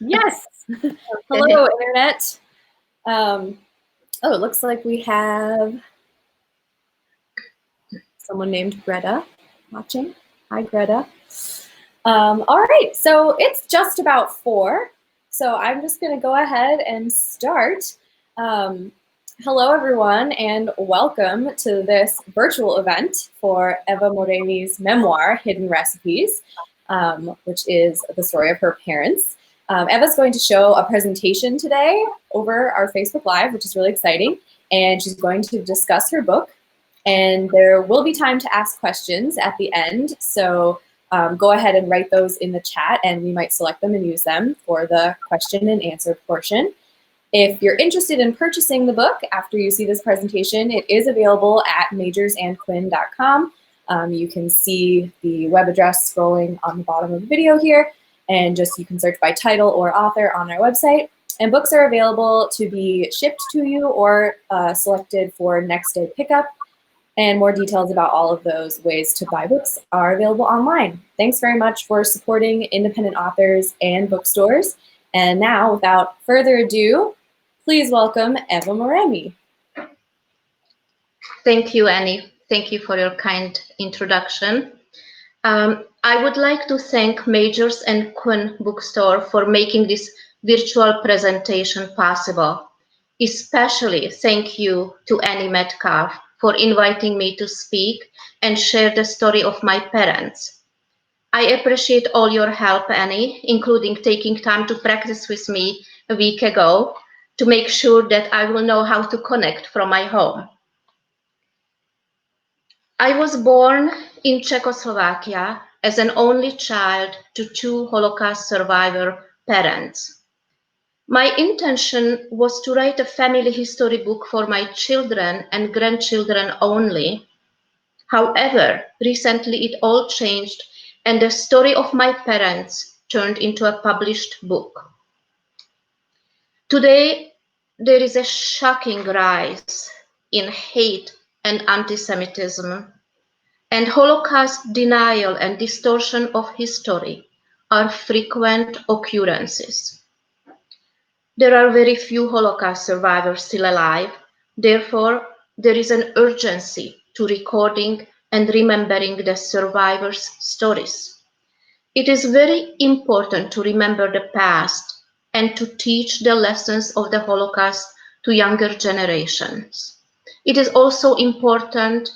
Yes. Hello, Internet. Oh, it looks like we have someone named Greta watching. Hi, Greta. All right, so it's just about 4, so I'm just going to go ahead and start. Hello, everyone, and welcome to this virtual event for Eva Moreimi's memoir, Hidden Recipes, which is the story of her parents. Eva's going to show a presentation today over our Facebook Live, which is really exciting, and she's going to discuss her book, and there will be time to ask questions at the end, so go ahead and write those in the chat, and we might select them and use them for the question and answer portion. If you're interested in purchasing the book after you see this presentation, it is available at majorsandquinn.com. You can see the web address scrolling on the bottom of the video here, and you can search by title or author on our website. And books are available to be shipped to you or selected for next day pickup. And more details about all of those ways to buy books are available online. Thanks very much for supporting independent authors and bookstores. And now, without further ado, please welcome Eva Moreimi. Thank you, Annie. Thank you for your kind introduction. I would like to thank Majors and Quinn Bookstore for making this virtual presentation possible. Especially thank you to Annie Metcalf for inviting me to speak and share the story of my parents. I appreciate all your help, Annie, including taking time to practice with me a week ago to make sure that I will know how to connect from my home. I was born in Czechoslovakia as an only child to 2 Holocaust survivor parents. My intention was to write a family history book for my children and grandchildren only. However, recently it all changed and the story of my parents turned into a published book. Today, there is a shocking rise in hate and anti-Semitism, and Holocaust denial and distortion of history are frequent occurrences. There are very few Holocaust survivors still alive. Therefore, there is an urgency to recording and remembering the survivors' stories. It is very important to remember the past and to teach the lessons of the Holocaust to younger generations. It is also important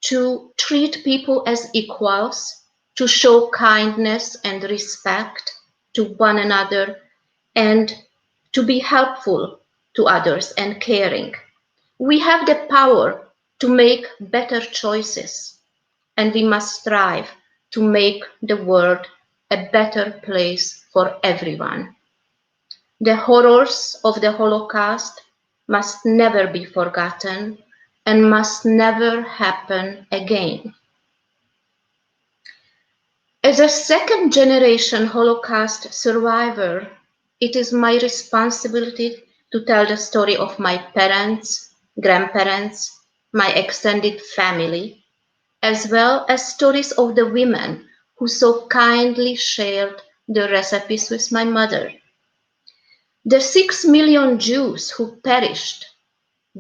to treat people as equals, to show kindness and respect to one another, and to be helpful to others and caring. We have the power to make better choices, and we must strive to make the world a better place for everyone. The horrors of the Holocaust must never be forgotten and must never happen again. As a second-generation Holocaust survivor, it is my responsibility to tell the story of my parents, grandparents, my extended family, as well as stories of the women who so kindly shared the recipes with my mother. The 6 million Jews who perished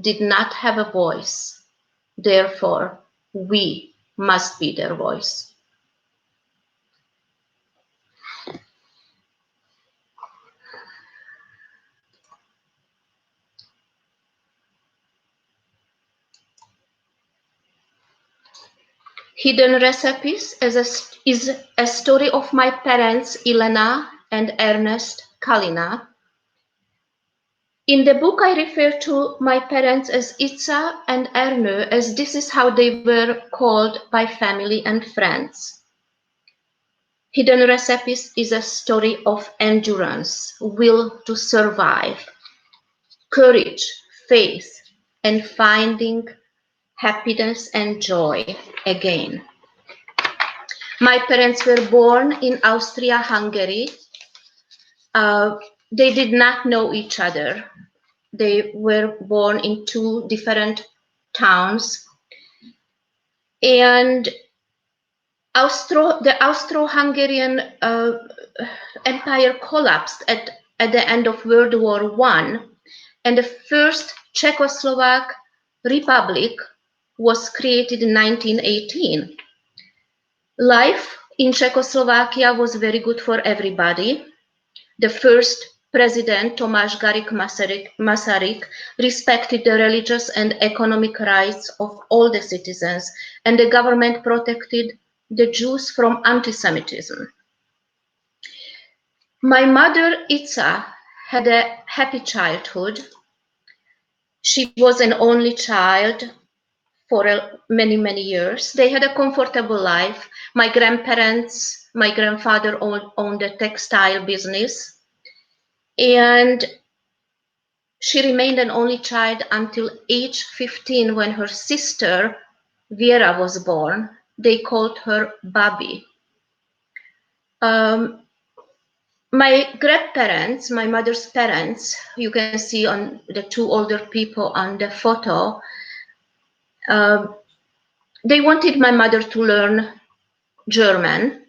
did not have a voice. Therefore, we must be their voice. Hidden Recipes is a story of my parents, Elena and Ernest Kalina. In the book, I refer to my parents as Itza and Erne, as this is how they were called by family and friends. Hidden Recipes is a story of endurance, will to survive, courage, faith, and finding happiness and joy again. My parents were born in Austria-Hungary. They did not know each other. They were born in 2 different towns. And the Austro-Hungarian empire collapsed at the end of World War I, and the first Czechoslovak Republic was created in 1918. Life in Czechoslovakia was very good for everybody. The first president, Tomáš Garrigue Masaryk, respected the religious and economic rights of all the citizens, and the government protected the Jews from anti-Semitism. My mother, Itza, had a happy childhood. She was an only child for many, many years. They had a comfortable life. My grandfather owned a textile business. And she remained an only child until age 15 when her sister, Vera, was born. They called her Babi. My grandparents, my mother's parents, you can see on the two older people on the photo, they wanted my mother to learn German,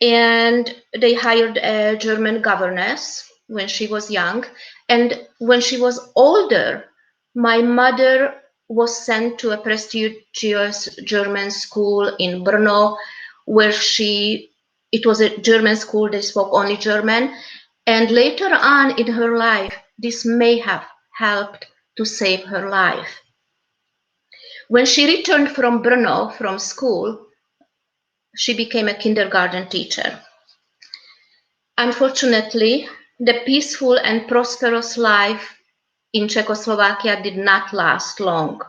and they hired a German governess when she was young. And when she was older, my mother was sent to a prestigious German school in Brno, where it was a German school, they spoke only German. And later on in her life, this may have helped to save her life. When she returned from Brno, from school, she became a kindergarten teacher. Unfortunately, the peaceful and prosperous life in Czechoslovakia did not last long.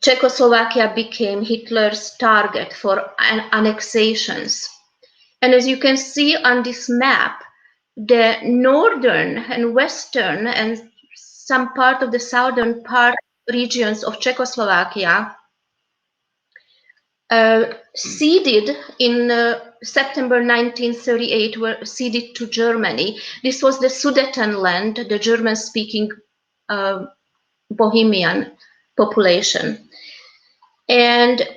Czechoslovakia became Hitler's target for annexations. And as you can see on this map, the northern and western and some part of the southern part regions of Czechoslovakia ceded in September 1938, were ceded to Germany. This was the Sudetenland, the German-speaking Bohemian population. And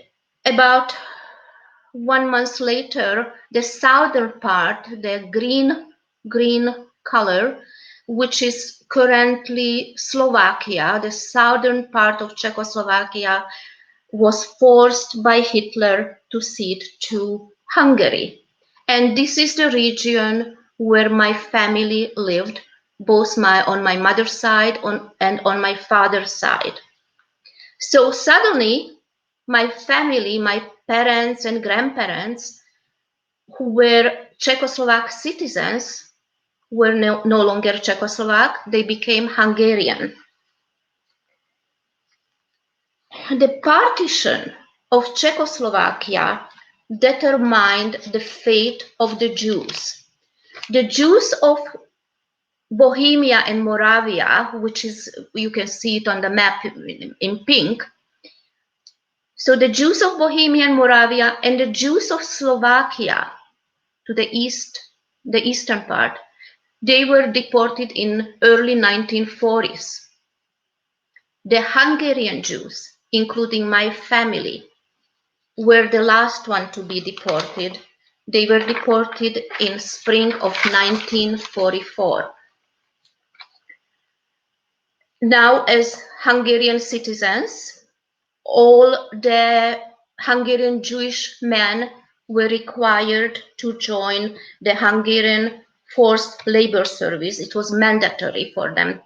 about 1 month later, the southern part, the green color, which is currently Slovakia, the southern part of Czechoslovakia, was forced by Hitler to cede to Hungary. And this is the region where my family lived, both on my mother's side and on my father's side. So suddenly, my family, my parents and grandparents, who were Czechoslovak citizens, were no longer Czechoslovak, they became Hungarian. The partition of Czechoslovakia determined the fate of the Jews. The Jews of Bohemia and Moravia, which is, you can see it on the map in pink. So the Jews of Bohemia and Moravia and the Jews of Slovakia to the east, the eastern part, they were deported in early 1940s. The Hungarian Jews, including my family, were the last one to be deported. They were deported in spring of 1944. Now, as Hungarian citizens, all the Hungarian Jewish men were required to join the Hungarian forced labor service. It was mandatory for them.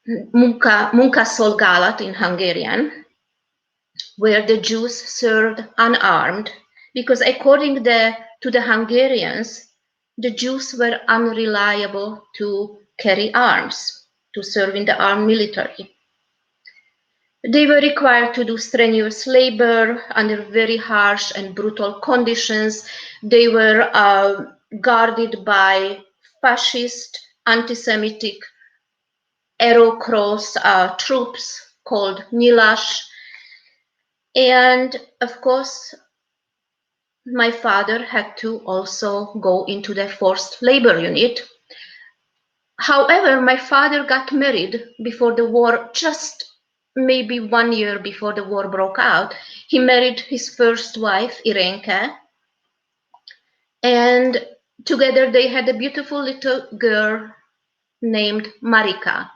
Munkaszolgálat in Hungarian, where the Jews served unarmed, because according to the Hungarians, the Jews were unreliable to carry arms, to serve in the armed military. They were required to do strenuous labor under very harsh and brutal conditions. They were guarded by fascist, anti-Semitic Arrow Cross troops called Nyilas. And of course, my father had to also go into the forced labor unit. However, my father got married before the war, just maybe 1 year before the war broke out. He married his first wife, Irenke, And together they had a beautiful little girl named Marika.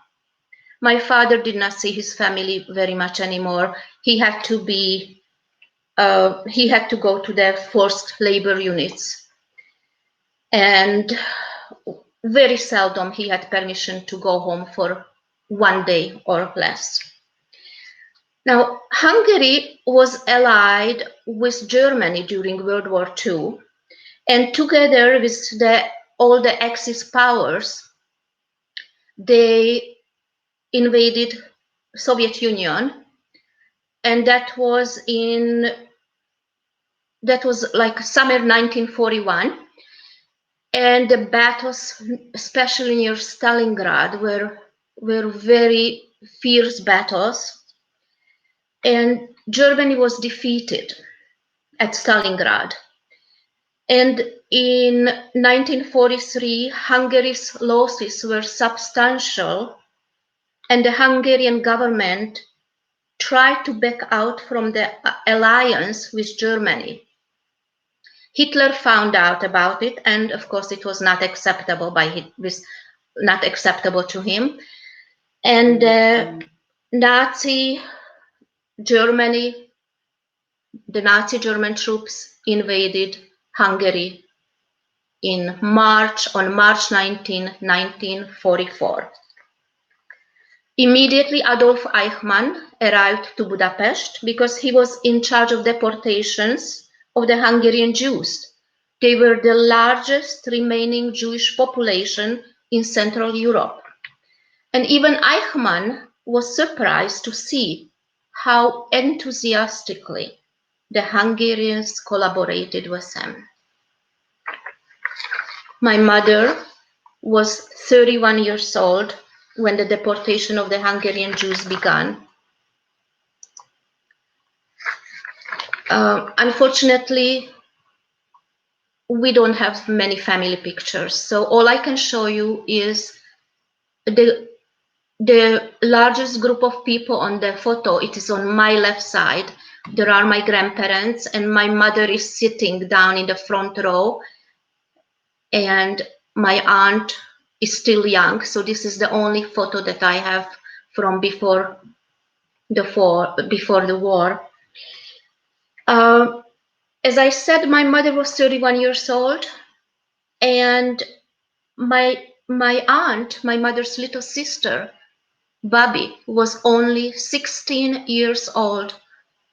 My father did not see his family very much anymore. He had to go to the forced labor units, and very seldom he had permission to go home for one day or less. Now, Hungary was allied with Germany during World War II, and together with all the Axis powers, they invaded Soviet Union, and that was like summer 1941. And the battles, especially near Stalingrad, were very fierce battles. And Germany was defeated at Stalingrad. And in 1943, Hungary's losses were substantial, and the Hungarian government tried to back out from the alliance with Germany. Hitler found out about it, and of course it was not acceptable not acceptable to him. And Nazi Germany, the Nazi German troops invaded Hungary on March 19, 1944. Immediately, Adolf Eichmann arrived to Budapest because he was in charge of deportations of the Hungarian Jews. They were the largest remaining Jewish population in Central Europe. And even Eichmann was surprised to see how enthusiastically the Hungarians collaborated with him. My mother was 31 years old when the deportation of the Hungarian Jews began. Unfortunately, we don't have many family pictures, so all I can show you is the largest group of people on the photo. It is on my left side. There are my grandparents, and my mother is sitting down in the front row, and my aunt is still young. So this is the only photo that I have from before the war. As I said, my mother was 31 years old, and my aunt, my mother's little sister, Bobby, was only 16 years old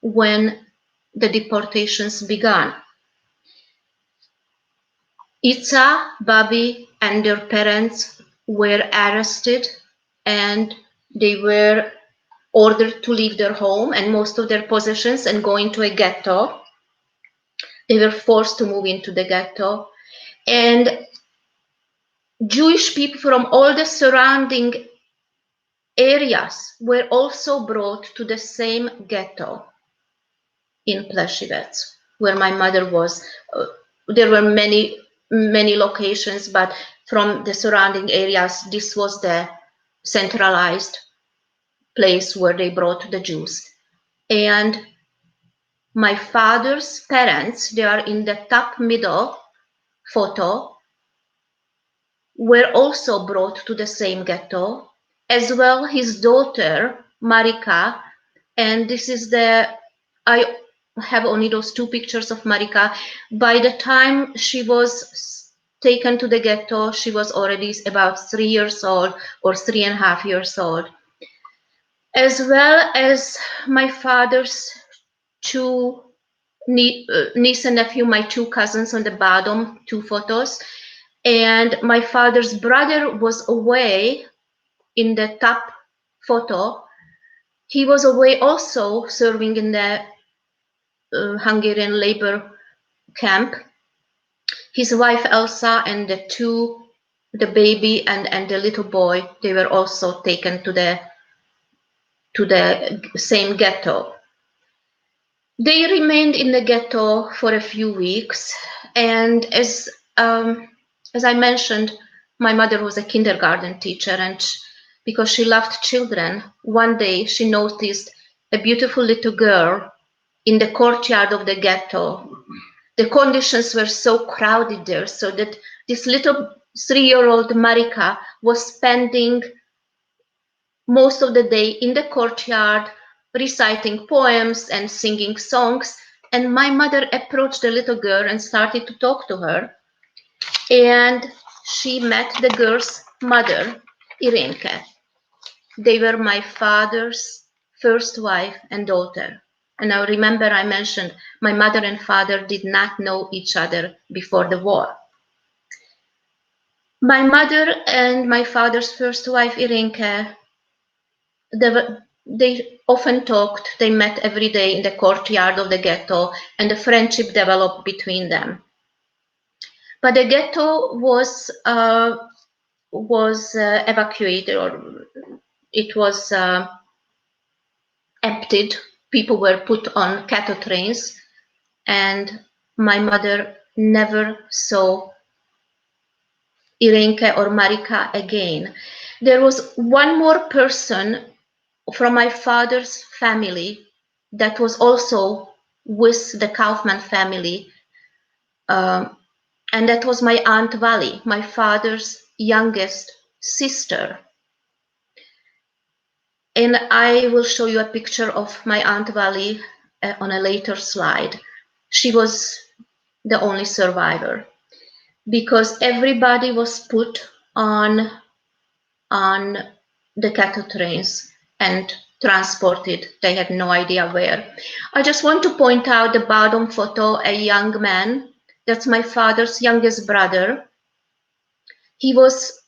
when the deportations began. Itza, Bobby, and their parents were arrested, and they were ordered to leave their home and most of their possessions and go into a ghetto. They were forced to move into the ghetto. And Jewish people from all the surrounding areas were also brought to the same ghetto in Pleshivets, where my mother was. There were many locations, but from the surrounding areas, this was the centralized place where they brought the Jews. And my father's parents, they are in the top middle photo, were also brought to the same ghetto, as well his daughter, Marika. And this is I have only those two pictures of Marika. By the time she was taken to the ghetto, she was already about 3 years old or 3.5 years old. As well as my father's two niece and nephew, my two cousins on the bottom, two photos. And my father's brother was away in the top photo. He was away also serving in the Hungarian labor camp. His wife Elsa and the baby and the little boy, they were also taken to the same ghetto. They remained in the ghetto for a few weeks, and as I mentioned, my mother was a kindergarten teacher, and because she loved children, one day she noticed a beautiful little girl in the courtyard of the ghetto, The conditions were so crowded there, so that this little 3-year-old Marika was spending most of the day in the courtyard reciting poems and singing songs. And my mother approached the little girl and started to talk to her. And she met the girl's mother, Irenke. They were my father's first wife and daughter. And I remember I mentioned my mother and father did not know each other before the war. My mother and my father's first wife, Irenke, they often talked. They met every day in the courtyard of the ghetto, and a friendship developed between them. But the ghetto was evacuated, or it was emptied. People were put on cattle trains, and my mother never saw Irenke or Marika again. There was one more person from my father's family that was also with the Kaufman family, and that was my Aunt Vali, my father's youngest sister. And I will show you a picture of my Aunt Vali on a later slide. She was the only survivor because everybody was put on the cattle trains and transported. They had no idea where. I just want to point out the bottom photo, a young man. That's my father's youngest brother. He was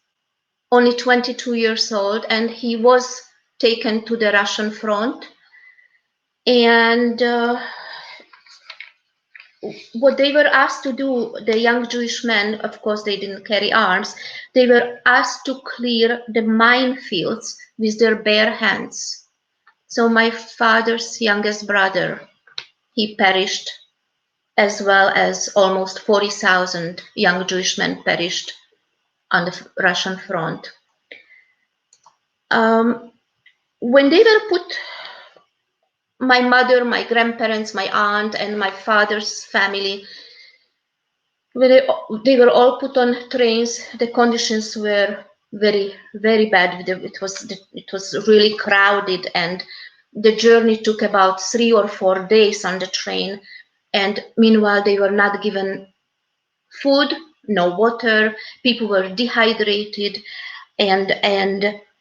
only 22 years old, and he was taken to the Russian front. And what they were asked to do, the young Jewish men, of course, they didn't carry arms. They were asked to clear the minefields with their bare hands. So my father's youngest brother, he perished, as well as almost 40,000 young Jewish men perished on the Russian front. When they were put, my mother, my grandparents, my aunt, and my father's family, when they were all put on trains, the conditions were very, very bad. It was really crowded, and the journey took about 3 or 4 days on the train. And meanwhile, they were not given food, no water. People were dehydrated, and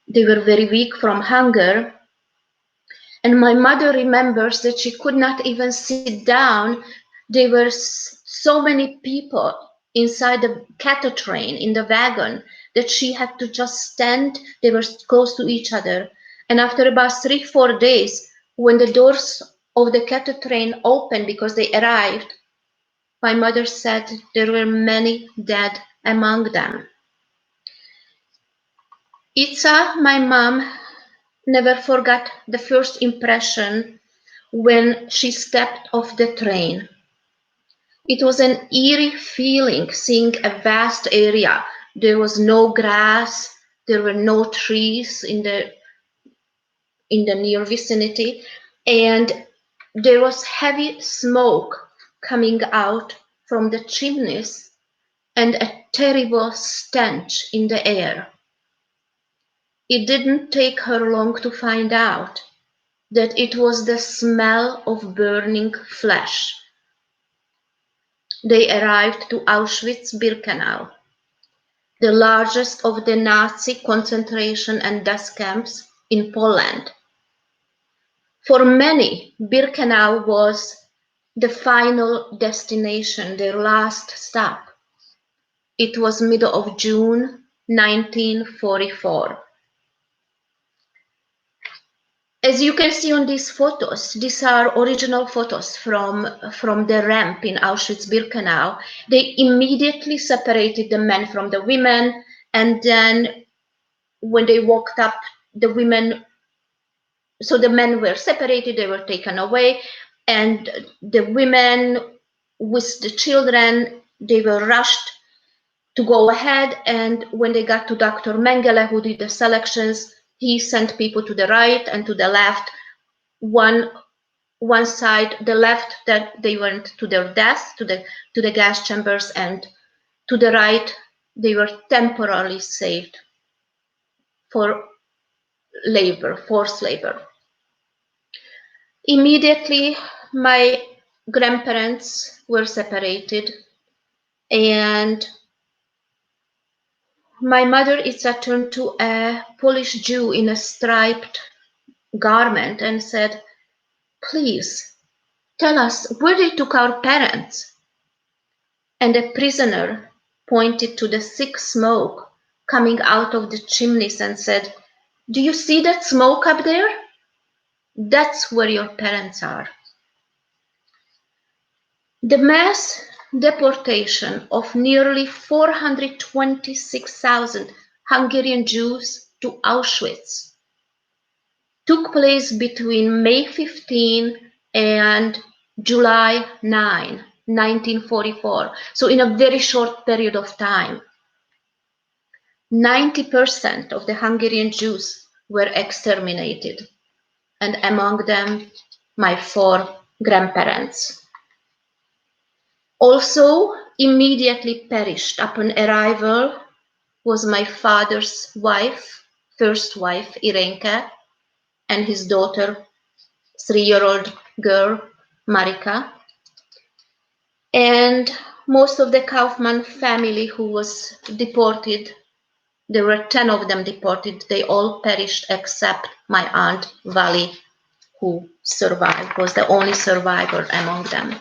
they were very weak from hunger. And my mother remembers that she could not even sit down. There were so many people inside the cattle train, in the wagon, that she had to just stand. They were close to each other. And after about 3, 4 days, when the doors of the cattle train opened because they arrived, my mother said there were many dead among them. Itza, my mom, never forgot the first impression when she stepped off the train. It was an eerie feeling seeing a vast area. There was no grass, there were no trees in the near vicinity, and there was heavy smoke coming out from the chimneys and a terrible stench in the air. It didn't take her long to find out that it was the smell of burning flesh. They arrived to Auschwitz-Birkenau, the largest of the Nazi concentration and death camps in Poland. For many, Birkenau was the final destination, their last stop. It was middle of June 1944. As you can see on these photos, these are original photos from the ramp in Auschwitz-Birkenau. They immediately separated the men from the women, and then when they walked up, the women, so the men were separated, they were taken away, and the women with the children, they were rushed to go ahead. And when they got to Dr. Mengele, who did the selections, he sent people to the right and to the left. One one side, the left, that they went to their death, to the gas chambers, and to the right, they were temporarily saved for labor, forced labor. Immediately, my grandparents were separated, and my mother turned to a Polish Jew in a striped garment and said, "Please, tell us where they took our parents." And the prisoner pointed to the thick smoke coming out of the chimneys and said, "Do you see that smoke up there? That's where your parents are." The mass deportation of nearly 426,000 Hungarian Jews to Auschwitz took place between May 15 and July 9, 1944. So in a very short period of time, 90% of the Hungarian Jews were exterminated, and among them, my 4 grandparents. Also, immediately perished upon arrival was my father's wife, first wife, Irenka, and his daughter, 3-year-old girl, Marika. And most of the Kaufman family who was deported, there were 10 of them deported, they all perished except my aunt, Vali, who survived, was the only survivor among them.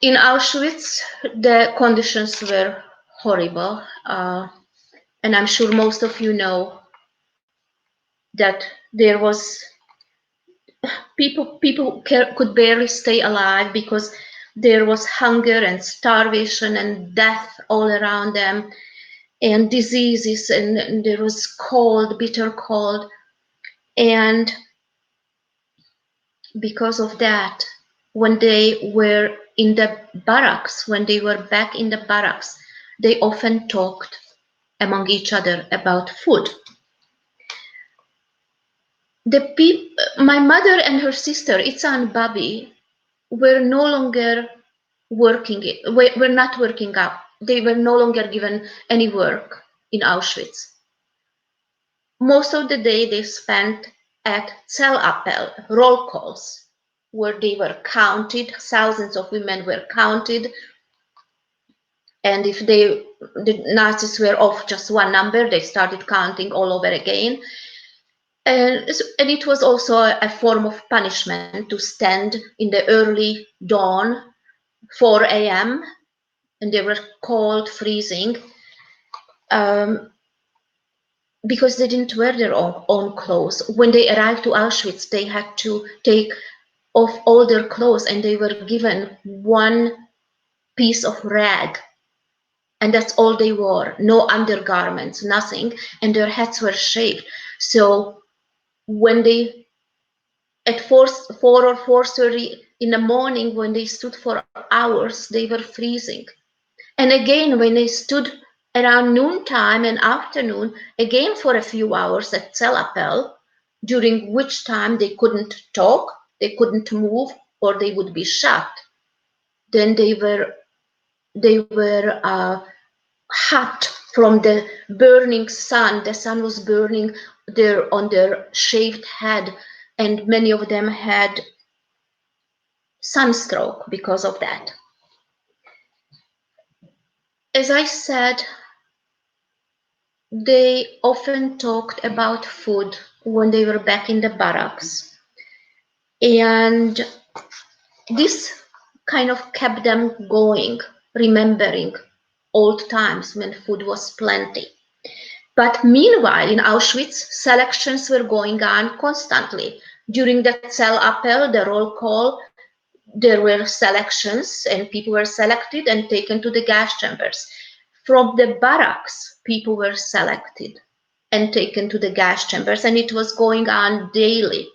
In Auschwitz, the conditions were horrible, and I'm sure most of you know that there was people could barely stay alive because there was hunger and starvation and death all around them, and diseases, and there was cold, bitter cold, and because of that, when they were in the barracks, when they were back in the barracks, they often talked among each other about food. My mother and her sister, Itza and Babi, were no longer working, were not working out. They were no longer given any work in Auschwitz. Most of the day they spent at Zellappell, roll calls, where they were counted, thousands of women were counted, and if the Nazis were off just one number, they started counting all over again. And it was also a form of punishment to stand in the early dawn, 4 a.m., and they were cold, freezing, because they didn't wear their own clothes. When they arrived to Auschwitz, they had to take off all their clothes, and they were given one piece of rag, and that's all they wore. No undergarments, nothing, and their heads were shaved. So when they, at 4 or 4:30 in the morning, when they stood for hours, they were freezing. And again, when they stood around noontime and afternoon, again for a few hours at Zellappell, during which time they couldn't talk, they couldn't move, or they would be shot. Then they were hot from the burning sun. The sun was burning on their shaved head, and many of them had sunstroke because of that. As I said, they often talked about food when they were back in the barracks. And this kind of kept them going, remembering old times when food was plenty. But meanwhile, in Auschwitz, selections were going on constantly. During the Zellappell, the roll call, there were selections, and people were selected and taken to the gas chambers. From the barracks, people were selected and taken to the gas chambers, and it was going on daily.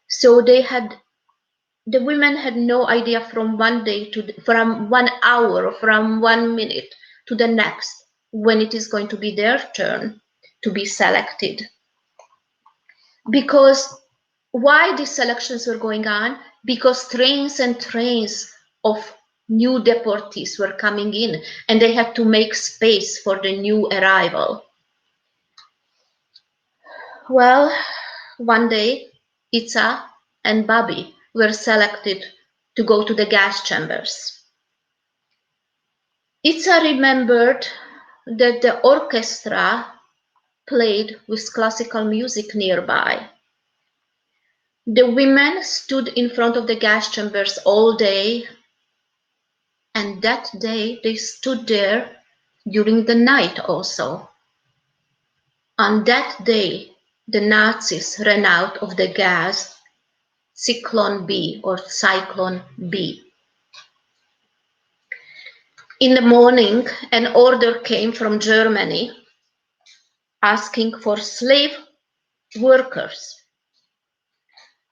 So the women had no idea from from 1 hour, or from 1 minute to the next, when it is going to be their turn to be selected. Because Why these selections were going on? Because trains and trains of new deportees were coming in, and they had to make space for the new arrival. Well, one day, Itza and Bobby were selected to go to the gas chambers. Itza remembered that the orchestra played with classical music nearby. The women stood in front of the gas chambers all day, and that day they stood there during the night also. On that day, the Nazis ran out of the gas Cyclone B or Cyclone B. In the morning, an order came from Germany asking for slave workers,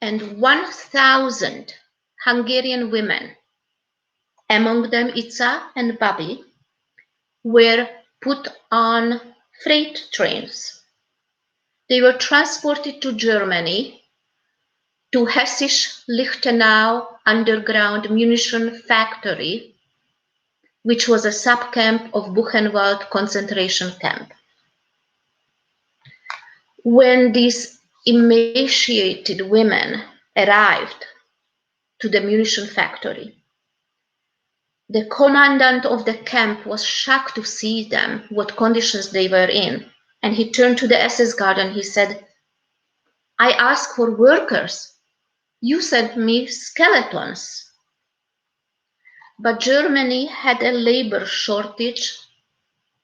and 1,000 Hungarian women, among them Itza and Babi, were put on freight trains. They were transported to Germany, to Hessisch-Lichtenau underground munition factory, which was a sub-camp of Buchenwald concentration camp. When these emaciated women arrived to the munition factory, the commandant of the camp was shocked to see them, what conditions they were in. And he turned to the SS guard and he said, "I asked for workers. You sent me skeletons." But Germany had a labor shortage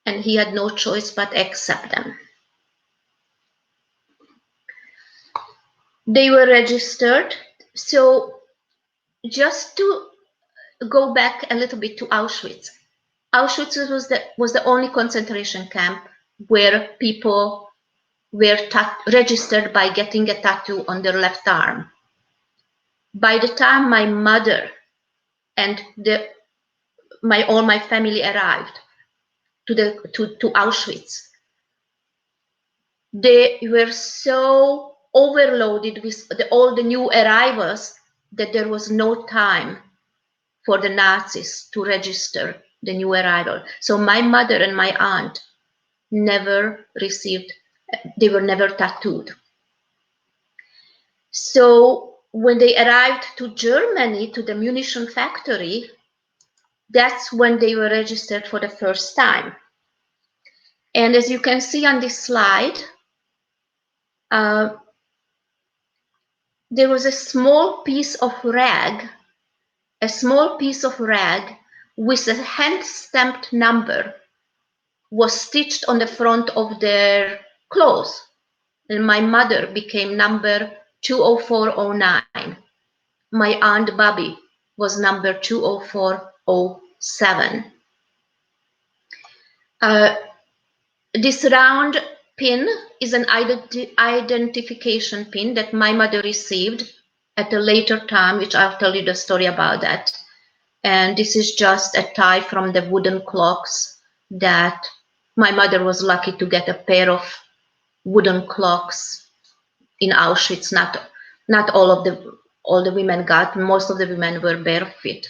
and he had no choice but accept them. They were registered. So just to go back a little bit to Auschwitz. Auschwitz was the only concentration camp where people were registered by getting a tattoo on their left arm. By the time my mother and all my family arrived to Auschwitz, they were so overloaded with all the new arrivals that there was no time for the Nazis to register the new arrival. So my mother and my aunt never received, they were never tattooed. So when they arrived to Germany, to the munition factory, that's when they were registered for the first time. And as you can see on this slide, there was a small piece of rag with a hand-stamped number was stitched on the front of their clothes. And my mother became number 20409. My aunt Bobby was number 20407. This round pin is an identification pin that my mother received at a later time, which I'll tell you the story about that. And this is just a tie from the wooden clocks that my mother was lucky to get a pair of wooden clocks in Auschwitz. Not all the women got. Most of the women were barefoot.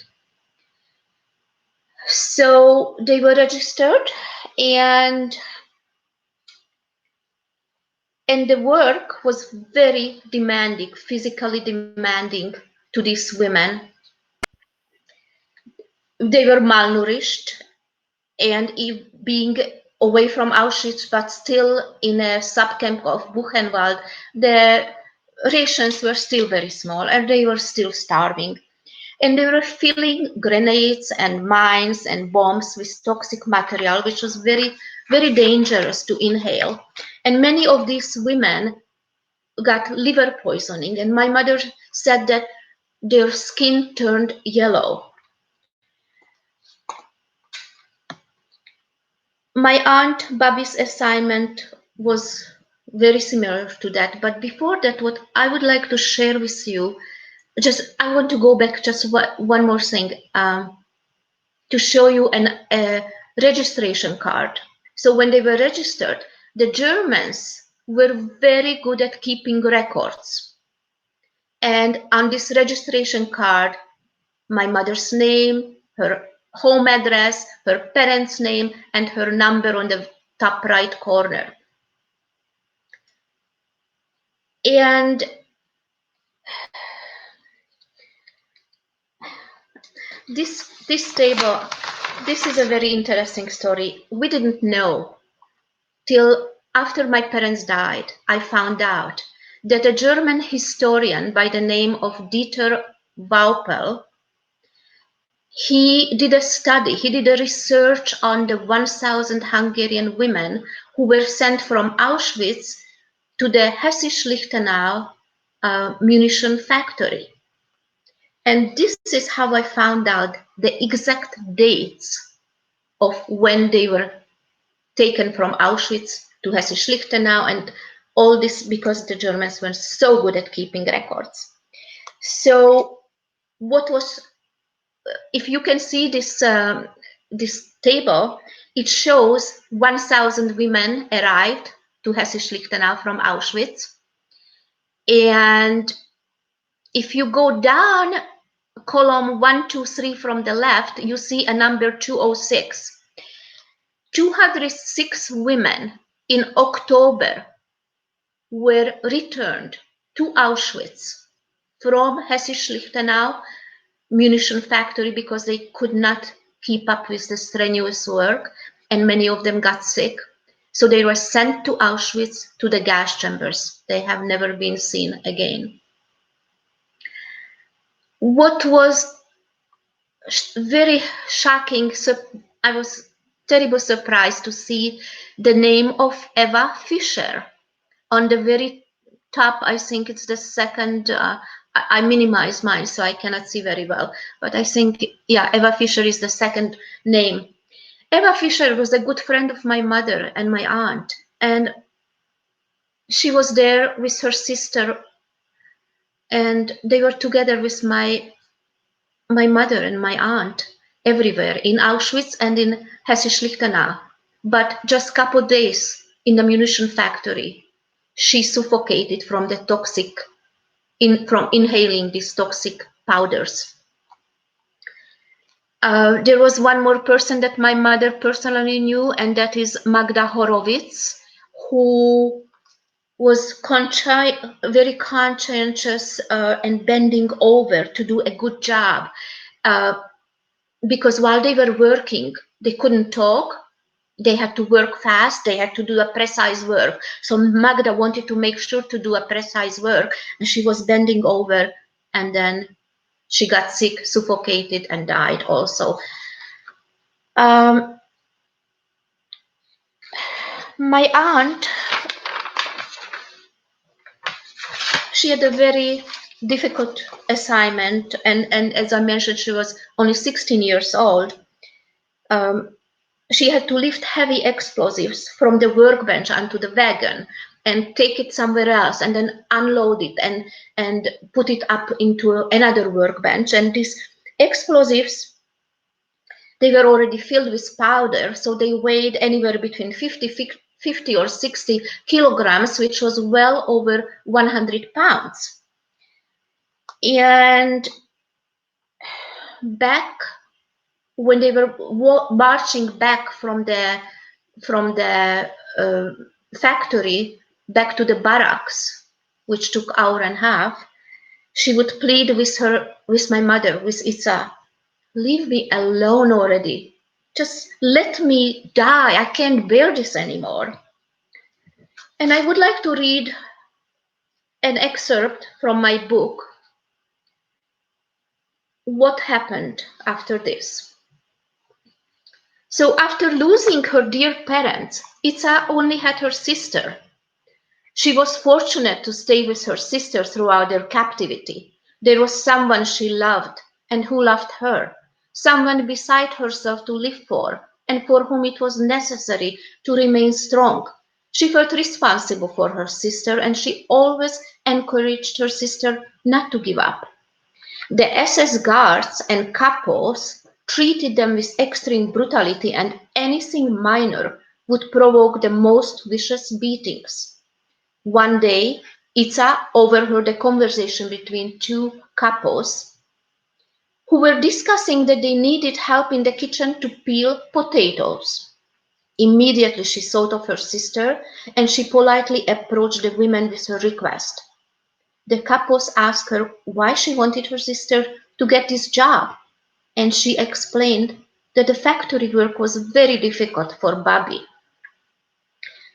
So they were registered, and the work was very demanding, physically demanding to these women. They were malnourished, and being away from Auschwitz, but still in a subcamp of Buchenwald, the rations were still very small, and they were still starving. And they were filling grenades and mines and bombs with toxic material, which was very, very dangerous to inhale. And many of these women got liver poisoning, and my mother said that their skin turned yellow. My aunt Bobby's assignment was very similar to that, but before that, what I would like to share with you, I want to go back just one more thing, to show you a registration card. So when they were registered, the Germans were very good at keeping records. And on this registration card, my mother's name, her home address, her parents' name, and her number on the top right corner. And this table, this is a very interesting story. We didn't know till after my parents died. I found out that a German historian by the name of Dieter Baupel, he did a study, he did a research on the 1,000 Hungarian women who were sent from Auschwitz to the Hesse-Schlichtenau munition factory. And this is how I found out the exact dates of when they were taken from Auschwitz to Hesse-Schlichtenau and all this, because the Germans were so good at keeping records. So what was, if you can see this, this table, it shows 1,000 women arrived to Hesse-Schlichtenau from Auschwitz. And if you go down column 1, 2, 3 from the left, you see a number 206. 206 women in October were returned to Auschwitz from Hesse-Schlichtenau munition factory because they could not keep up with the strenuous work, and many of them got sick. So they were sent to Auschwitz, to the gas chambers. They have never been seen again. What was very shocking, I was terribly surprised to see the name of Eva Fischer on the very top. I think it's the second, I minimize mine so I cannot see very well, but I think, yeah, Eva Fischer is the second name. Eva Fischer was a good friend of my mother and my aunt, and she was there with her sister, and they were together with my mother and my aunt everywhere in Auschwitz and in Hesse-Schlichtenau. But just a couple of days in the munition factory, she suffocated from the toxic, from inhaling these toxic powders. There was one more person that my mother personally knew, and that is Magda Horowitz, who was very conscientious and bending over to do a good job. Because while they were working, they couldn't talk. They had to work fast. They had to do a precise work. So Magda wanted to make sure to do a precise work, and she was bending over, and then she got sick, suffocated, and died also. My aunt, she had a very difficult assignment, and as I mentioned, she was only 16 years old. She had to lift heavy explosives from the workbench onto the wagon and take it somewhere else, and then unload it and put it up into another workbench. And these explosives, they were already filled with powder, so they weighed anywhere between 50 or 60 kilograms, which was well over 100 pounds. And back when they were marching back from the factory back to the barracks, which took an hour and a half, she would plead with my mother, with Itza, leave me alone already. Just let me die. I can't bear this anymore. And I would like to read an excerpt from my book, What Happened After This. So after losing her dear parents, Itza only had her sister. She was fortunate to stay with her sister throughout their captivity. There was someone she loved and who loved her, someone beside herself to live for, and for whom it was necessary to remain strong. She felt responsible for her sister, and she always encouraged her sister not to give up. The SS guards and capos treated them with extreme brutality, and anything minor would provoke the most vicious beatings. One day, Itza overheard a conversation between two couples who were discussing that they needed help in the kitchen to peel potatoes. Immediately she thought of her sister and she politely approached the women with her request. The couples asked her why she wanted her sister to get this job, and she explained that the factory work was very difficult for Bobby.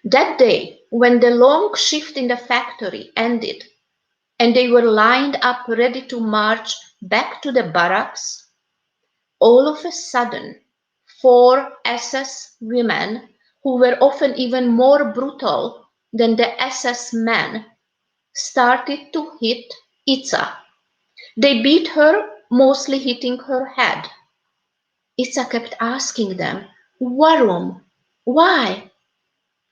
That day, when the long shift in the factory ended and they were lined up ready to march back to the barracks, all of a sudden, four SS women, who were often even more brutal than the SS men, started to hit Itza. They beat her, mostly hitting her head. Itza kept asking them, Warum? Why?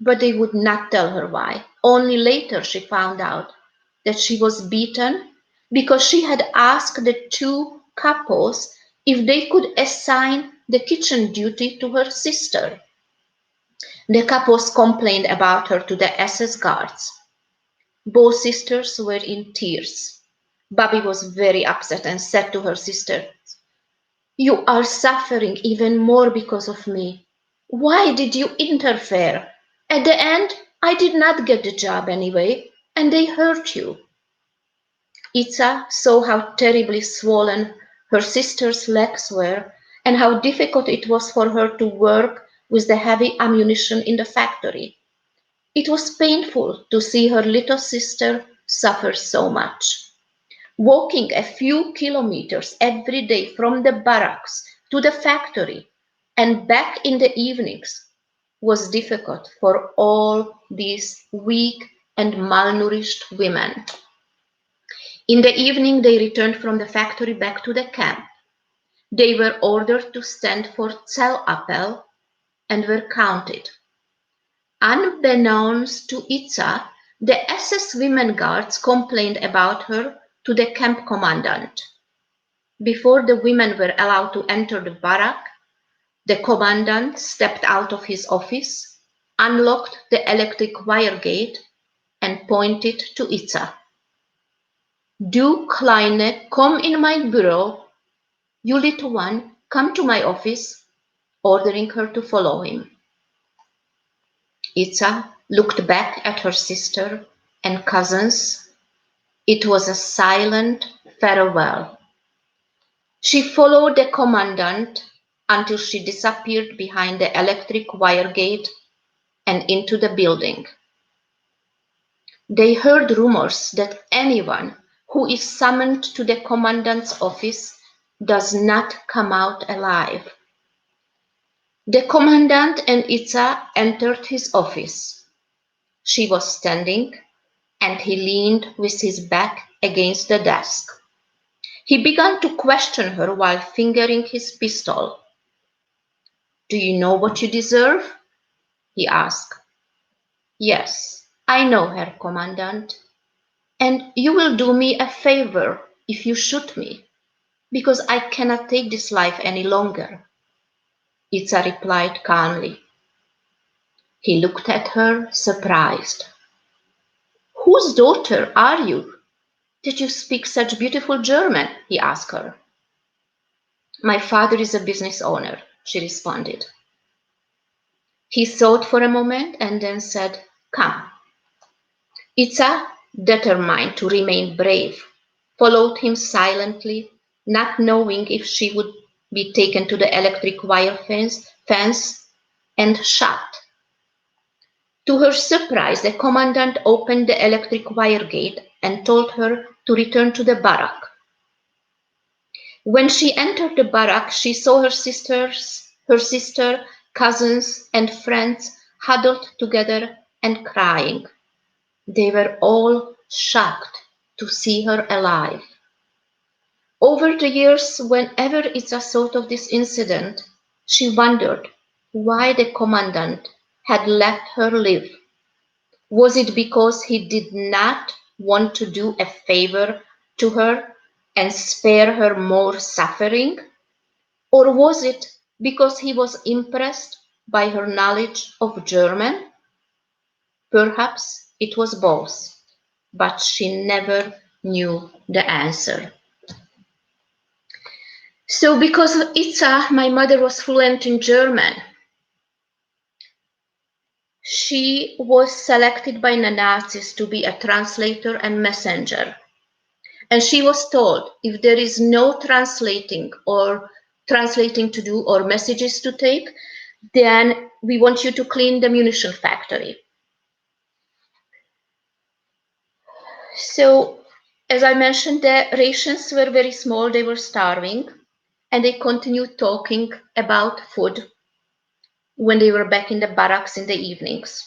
But they would not tell her why. Only later she found out that she was beaten because she had asked the two couples if they could assign the kitchen duty to her sister. The couples complained about her to the SS guards. Both sisters were in tears. Bobby was very upset and said to her sister, You are suffering even more because of me. Why did you interfere? At the end, I did not get the job anyway, and they hurt you. Itza saw how terribly swollen her sister's legs were and how difficult it was for her to work with the heavy ammunition in the factory. It was painful to see her little sister suffer so much. Walking a few kilometers every day from the barracks to the factory and back in the evenings was difficult for all these weak and malnourished women. In the evening, they returned from the factory back to the camp. They were ordered to stand for Zell-Appell and were counted. Unbeknownst to Itza, the SS women guards complained about her to the camp commandant. Before the women were allowed to enter the barrack, the commandant stepped out of his office, unlocked the electric wire gate, and pointed to Itza. Du Kleine, komm in mein Büro. You little one, come to my office, ordering her to follow him. Itza looked back at her sister and cousins. It was a silent farewell. She followed the commandant until she disappeared behind the electric wire gate and into the building. They heard rumors that anyone who is summoned to the commandant's office does not come out alive. The commandant and Itza entered his office. She was standing, and he leaned with his back against the desk. He began to question her while fingering his pistol. Do you know what you deserve? He asked. Yes, I know, Herr Commandant. And you will do me a favor if you shoot me, because I cannot take this life any longer. Itza replied calmly. He looked at her, surprised. Whose daughter are you, that you speak such beautiful German? He asked her. My father is a business owner, she responded. He thought for a moment and then said, Come. Itza, determined to remain brave, followed him silently, not knowing if she would be taken to the electric wire fence and shot. To her surprise, the commandant opened the electric wire gate and told her to return to the barrack. When she entered the barrack, she saw her sister, cousins, and friends huddled together and crying. They were all shocked to see her alive. Over the years, whenever Itza thought of this incident, she wondered why the commandant had let her live. Was it because he did not want to do a favor to her and spare her more suffering? Or was it because he was impressed by her knowledge of German? Perhaps it was both. but she never knew the answer. So because of Itza, my mother was fluent in German. She was selected by the Nazis to be a translator and messenger. And she was told, if there is no translating to do or messages to take, then we want you to clean the munition factory. So, as I mentioned, the rations were very small, they were starving, and they continued talking about food when they were back in the barracks in the evenings.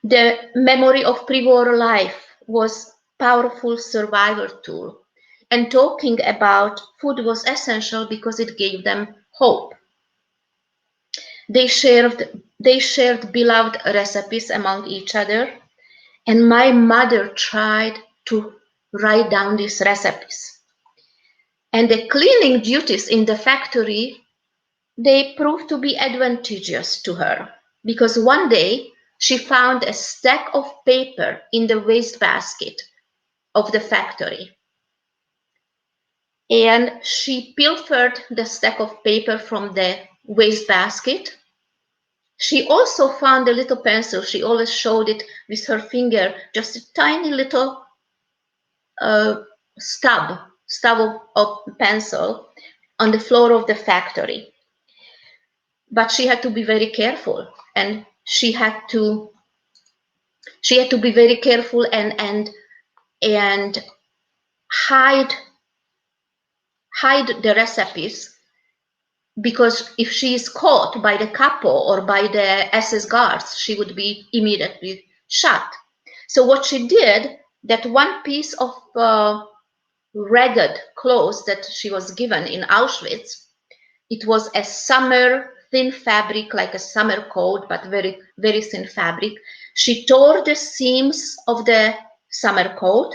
The memory of pre-war life was a powerful survival tool, and talking about food was essential because it gave them hope. They shared beloved recipes among each other, and my mother tried to write down these recipes. And the cleaning duties in the factory, they proved to be advantageous to her, because one day she found a stack of paper in the wastebasket of the factory. And she pilfered the stack of paper from the wastebasket. She also found a little pencil. She always showed it with her finger, just a tiny little stub of pencil on the floor of the factory. But she had to be very careful, and she had to be very careful and hide the recipes, because if she is caught by the capo or by the SS guards, she would be immediately shot. So what she did, that one piece of ragged clothes that she was given in Auschwitz, it was a summer thin fabric, like a summer coat, but very, very thin fabric. She tore the seams of the summer coat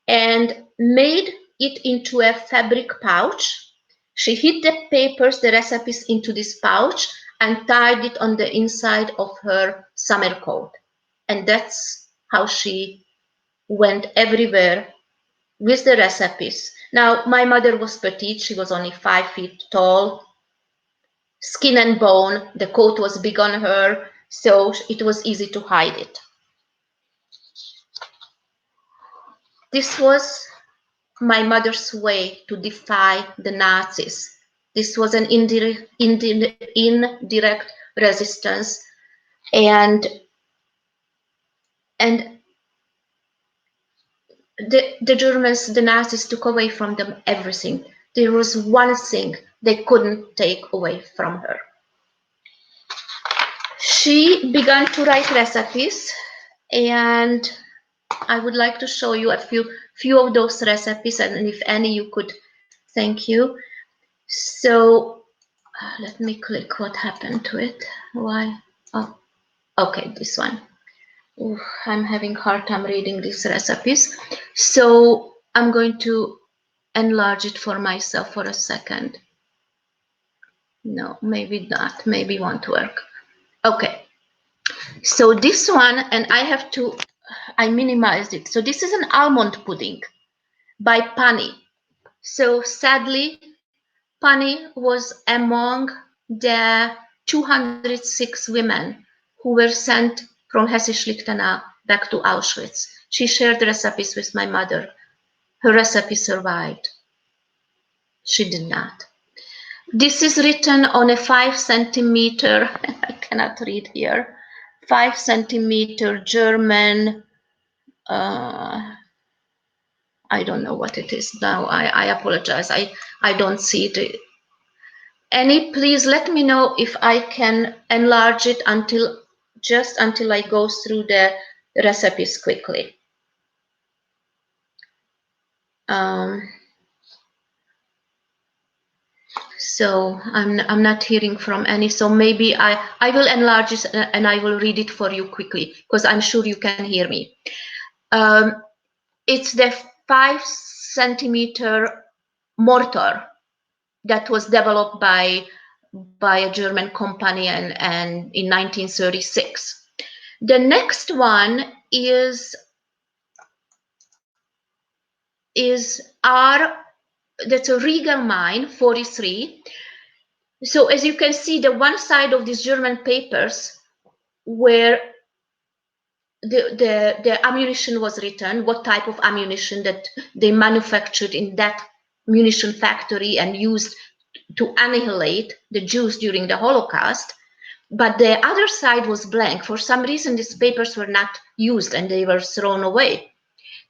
and made it into a fabric pouch. She hid the papers, the recipes, into this pouch and tied it on the inside of her summer coat. And that's how she went everywhere with the recipes. Now, my mother was petite. She was only 5 feet tall, skin and bone. The coat was big on her, so it was easy to hide it. This was my mother's way to defy the Nazis. This was an indirect resistance, and the Germans, the Nazis, took away from them everything. There was one thing they couldn't take away from her. She began to write recipes, and I would like to show you a few of those recipes, and if any you could, thank you. So let me click what happened to it. Why? Oh, okay, this one. Ooh, I'm having a hard time reading these recipes. So I'm going to enlarge it for myself for a second. No, maybe not. Maybe it won't work. Okay. So this one, and I minimized it. So this is an almond pudding by Pani. So sadly, Pani was among the 206 women who were sent from Hesse-Schlichtenau back to Auschwitz. She shared recipes with my mother. Her recipe survived. She did not. This is written on a 5 centimeter, I cannot read here, 5 centimeter German, I don't know what it is now. I apologize. I don't see it. Annie, please let me know if I can enlarge it until I go through the recipes quickly. So I'm not hearing from Annie. So maybe I will enlarge it and I will read it for you quickly, because I'm sure you can hear me. It's the 5 centimeter mortar that was developed by a German company and in 1936. The next one is that's a Regal mine, 43. So as you can see, the one side of these German papers where the ammunition was written, what type of ammunition that they manufactured in that munition factory and used to annihilate the Jews during the Holocaust. But the other side was blank. For some reason, these papers were not used and they were thrown away.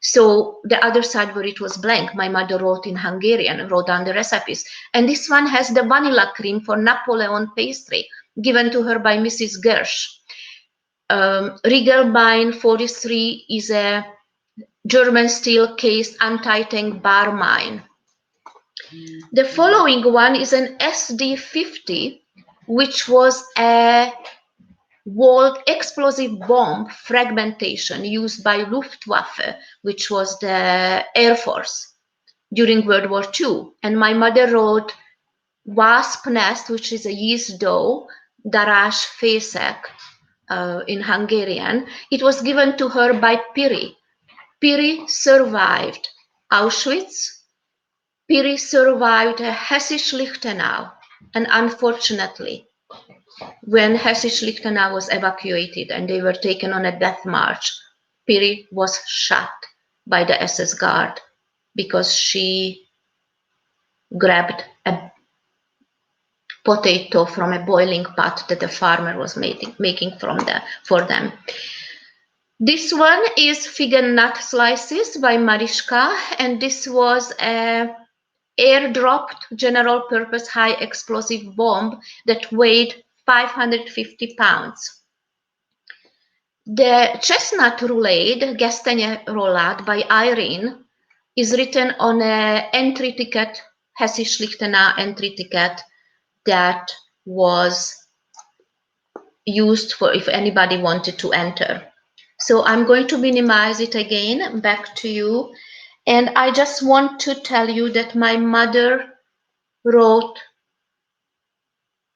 So the other side where it was blank, my mother wrote in Hungarian, wrote down the recipes. And this one has the vanilla cream for Napoleon pastry given to her by Mrs. Gersh. Regelbein 43 is a German steel cased anti-tank bar mine. The following one is an SD-50, which was a walled explosive bomb fragmentation used by Luftwaffe, which was the Air Force during World War II. And my mother wrote wasp nest, which is a yeast dough, darás fészek in Hungarian. It was given to her by Piri. Piri survived Auschwitz. Piri survived Hessisch-Lichtenau, and unfortunately, when Hessisch-Lichtenau was evacuated and they were taken on a death march, Piri was shot by the SS guard because she grabbed a potato from a boiling pot that the farmer was making for them. This one is fig and nut slices by Mariška, and this was a airdropped general purpose high explosive bomb that weighed 550 pounds. The chestnut roulade, Gesztenye roulade by Irene, is written on an entry ticket, Hessisch-Lichtenau entry ticket, that was used for if anybody wanted to enter. So I'm going to minimize it again, back to you. And I just want to tell you that my mother wrote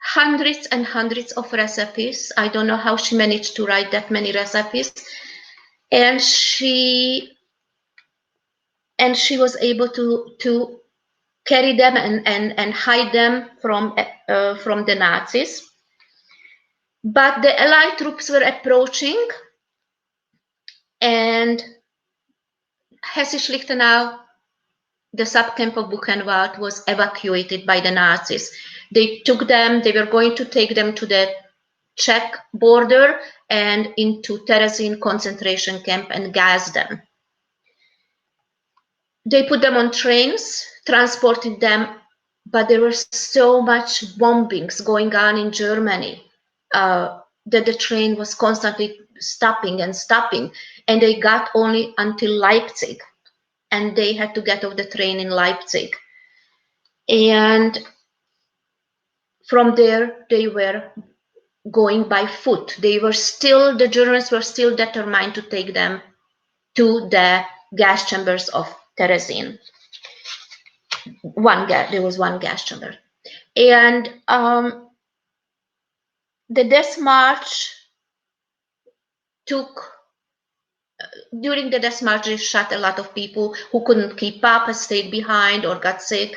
hundreds and hundreds of recipes. I don't know how she managed to write that many recipes. And she was able to carry them and hide them from the Nazis. But the Allied troops were approaching, and Hessisch-Lichtenau, the subcamp of Buchenwald, was evacuated by the Nazis. They took them, they were going to take them to the Czech border and into Terezin concentration camp and gas them. They put them on trains, transported them, but there was so much bombings going on in Germany that the train was constantly stopping, and they got only until Leipzig, and they had to get off the train in Leipzig. And from there, they were going by foot. The Germans were still determined to take them to the gas chambers of Terezin. There was one gas chamber. And the death march during the death march, they shot a lot of people who couldn't keep up and stayed behind or got sick.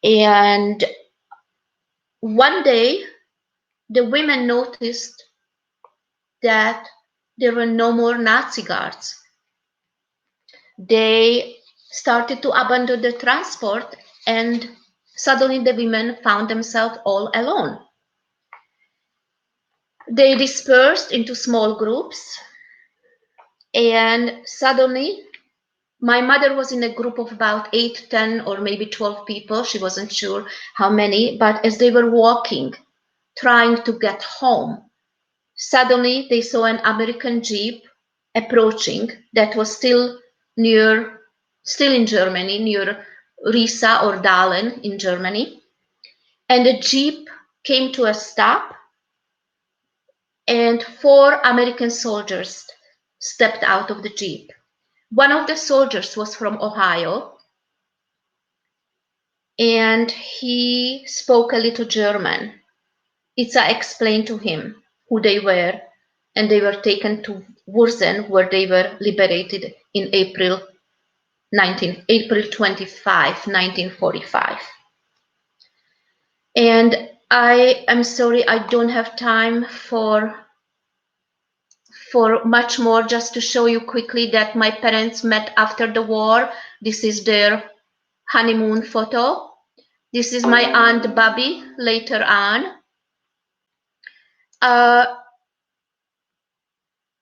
And one day, the women noticed that there were no more Nazi guards. They started to abandon the transport, and suddenly the women found themselves all alone. They dispersed into small groups, and suddenly my mother was in a group of about 8, 10, or maybe 12 people. She wasn't sure how many, but as they were walking, trying to get home, suddenly they saw an American Jeep approaching that was still in Germany, near Riesa or Dahlen in Germany. And the Jeep came to a stop, and 4 American soldiers stepped out of the Jeep. One of the soldiers was from Ohio, and he spoke a little German. Itza explained to him who they were, and they were taken to Wurzen, where they were liberated in April April 25, 1945. And I am sorry, I don't have time for much more, just to show you quickly that my parents met after the war. This is their honeymoon photo. This is my Aunt Bobby later on.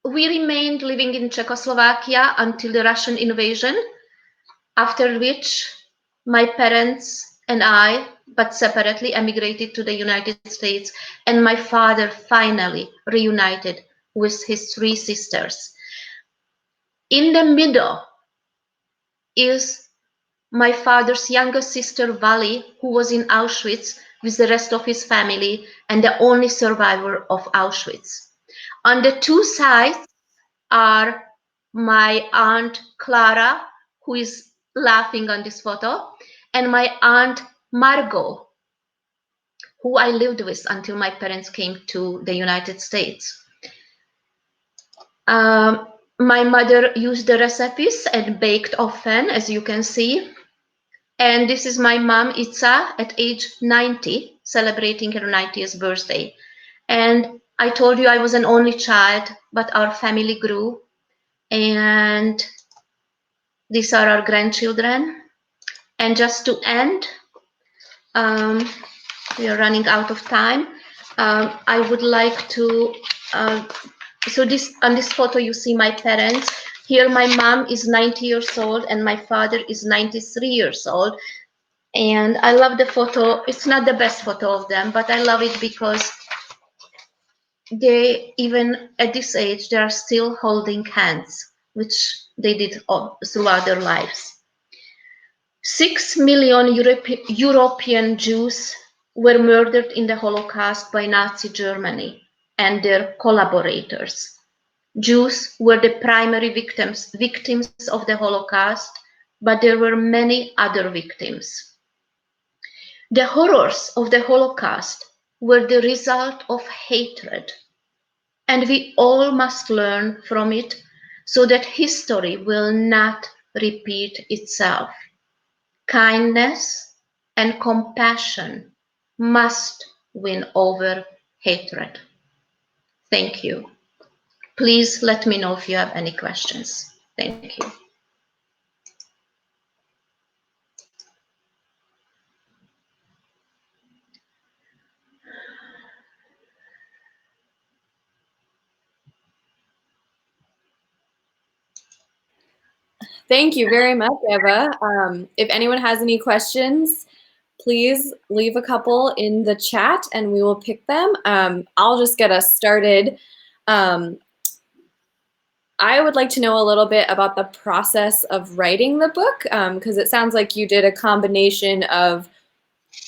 We remained living in Czechoslovakia until the Russian invasion, after which my parents and I, but separately, emigrated to the United States, and my father finally reunited with his three sisters. In the middle is my father's younger sister, Vali, who was in Auschwitz with the rest of his family and the only survivor of Auschwitz. On the two sides are my Aunt Clara, who is laughing on this photo, and my Aunt Margot, who I lived with until my parents came to the United States. My mother used the recipes and baked often, as you can see. And this is my mom, Itza, at age 90, celebrating her 90th birthday. And I told you I was an only child, but our family grew. And these are our grandchildren. And just to end, we are running out of time. I would like to, so this on this photo you see my parents. Here my mom is 90 years old and my father is 93 years old. And I love the photo. It's not the best photo of them, but I love it because they, even at this age, they are still holding hands, which they did throughout their lives. 6 million European Jews were murdered in the Holocaust by Nazi Germany and their collaborators. Jews were the primary victims of the Holocaust, but there were many other victims. The horrors of the Holocaust were the result of hatred, and we all must learn from it so that history will not repeat itself. Kindness and compassion must win over hatred. Thank you. Please let me know if you have any questions. Thank you. Thank you very much, Eva. If anyone has any questions, please leave a couple in the chat and we will pick them. I'll just get us started. I would like to know a little bit about the process of writing the book, because it sounds like you did a combination of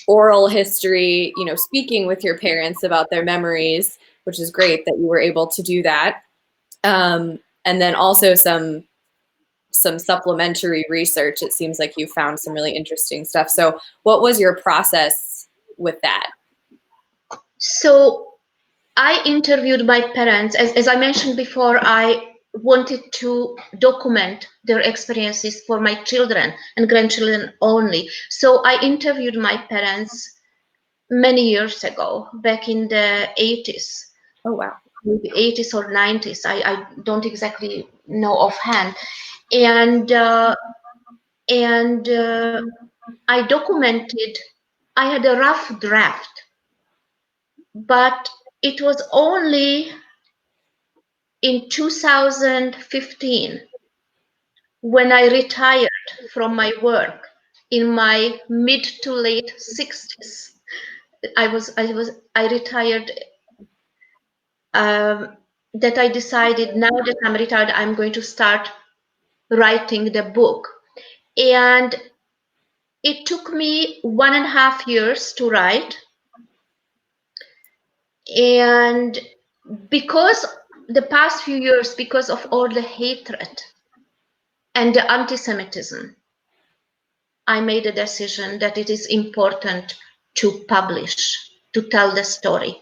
oral history, you know, speaking with your parents about their memories, which is great that you were able to do that. And then also some supplementary research. It seems like you found some really interesting stuff. So what was your process with that? So I interviewed my parents. As I mentioned before, I wanted to document their experiences for my children and grandchildren only. So I interviewed my parents many years ago, back in the 80s. Oh, wow. Maybe 80s or 90s. I don't exactly know offhand. And I documented, I had a rough draft, but it was only in 2015 when I retired from my work in my mid to late 60s. I retired, that I decided, now that I'm retired, I'm going to start writing the book. And it took me 1.5 years to write. And because the past few years, because of all the hatred and the anti-Semitism, I made a decision that it is important to publish, to tell the story.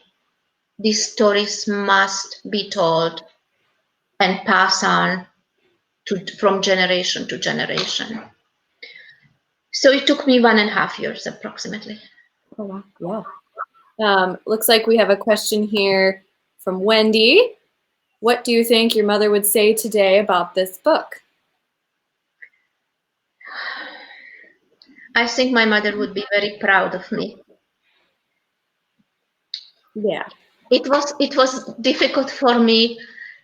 These stories must be told and pass on from generation to generation. So it took me 1.5 years approximately. Oh, wow. Yeah. Looks like we have a question here from Wendy. What do you think your mother would say today about this book? I think my mother would be very proud of me. Yeah. It was difficult for me.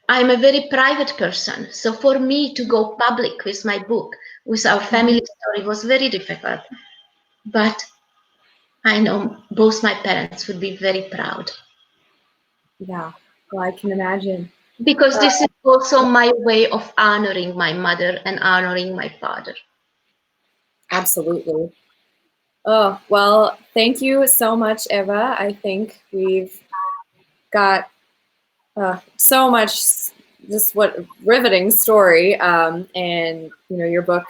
I'm a very private person. So for me to go public with my book, with our family story, was very difficult. But I know both my parents would be very proud. Yeah. Well, I can imagine. Because this is also my way of honoring my mother and honoring my father. Absolutely. Oh, well, thank you so much, Eva. I think we've got so much, just what riveting story. And, your book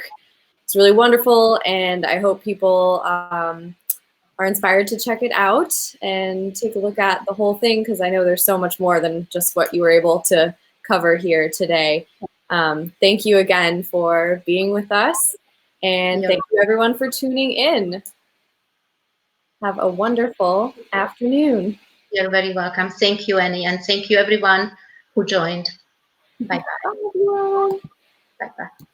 is really wonderful. And I hope people are inspired to check it out and take a look at the whole thing, because I know there's so much more than just what you were able to cover here today. Thank you again for being with us. And thank you everyone for tuning in. Have a wonderful afternoon. You're very welcome. Thank you, Annie, and thank you everyone who joined. Bye-bye. Bye, everyone. Bye-bye.